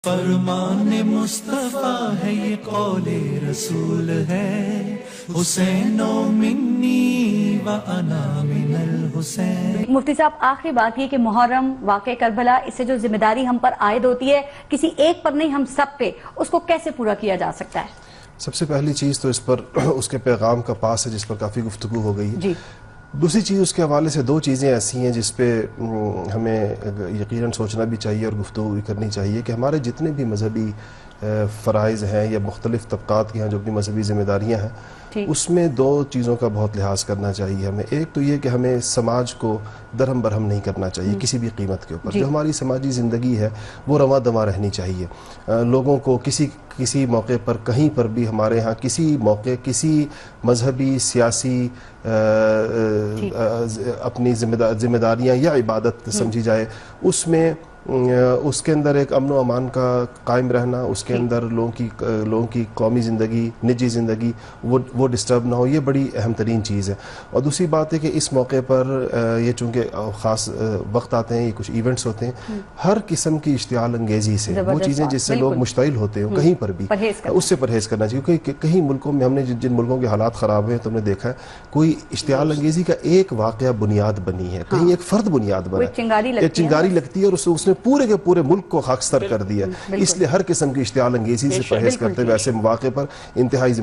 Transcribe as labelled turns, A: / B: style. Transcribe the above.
A: فرمان مصطفیٰ ہے یہ قول رسول ہے، حسین منی و انا من الحسین۔
B: مفتی صاحب، آخری بات یہ کہ محرم، واقع کربلا، اس سے جو ذمہ داری ہم پر عائد ہوتی ہے کسی ایک پر نہیں، ہم سب پہ، اس کو کیسے پورا کیا جا سکتا ہے؟
C: سب سے پہلی چیز تو اس پر اس کے پیغام کا پاس ہے جس پر کافی گفتگو ہو گئی ہے۔
B: جی۔
C: دوسری چیز اس کے حوالے سے دو چیزیں ایسی ہیں جس پہ ہمیں یقیناً سوچنا بھی چاہیے اور گفتگو بھی کرنی چاہیے کہ ہمارے جتنے بھی مذہبی فرائض ہیں یا مختلف طبقات کی ہیں جو اپنی مذہبی ذمہ داریاں ہیں، اس میں دو چیزوں کا بہت لحاظ کرنا چاہیے ہمیں۔ ایک تو یہ کہ ہمیں سماج کو درہم برہم نہیں کرنا چاہیے کسی بھی قیمت کے اوپر۔ جو ہماری سماجی زندگی ہے وہ رواں دواں رہنی چاہیے۔ لوگوں کو کسی موقع پر کہیں پر بھی ہمارے ہاں کسی موقع کسی مذہبی سیاسی اپنی ذمہ داریاں یا عبادت سمجھی جائے، اس کے اندر ایک امن و امان کا قائم رہنا، اس کے اندر لوگوں کی قومی زندگی، نجی زندگی وہ ڈسٹرب نہ ہو، یہ بڑی اہم ترین چیز ہے۔ اور دوسری بات ہے کہ اس موقع پر یہ چونکہ خاص وقت آتے ہیں، یہ کچھ ایونٹس ہوتے ہیں، ہر قسم کی اشتعال انگیزی سے، وہ چیزیں جس سے لوگ مشتعل ہوتے ہیں کہیں پر بھی، اس سے پرہیز کرنا چاہیے۔ کیونکہ کئی ملکوں میں ہم نے جن ملکوں کے حالات خراب ہوئے ہیں تو ہم نے دیکھا ہے کوئی اشتعال انگیزی کا ایک واقعہ بنیاد بنی ہے، کہیں ایک فرد بنیاد بنا ہے، ایک چنگاری لگتی ہے اور اس نے پورے کے پورے ملک کو خاکستر کر دیا۔ اس لیے ہر قسم کی اشتعال انگیزی سے پرہیز کرتے ہوئے ایسے مواقع پر انتہائی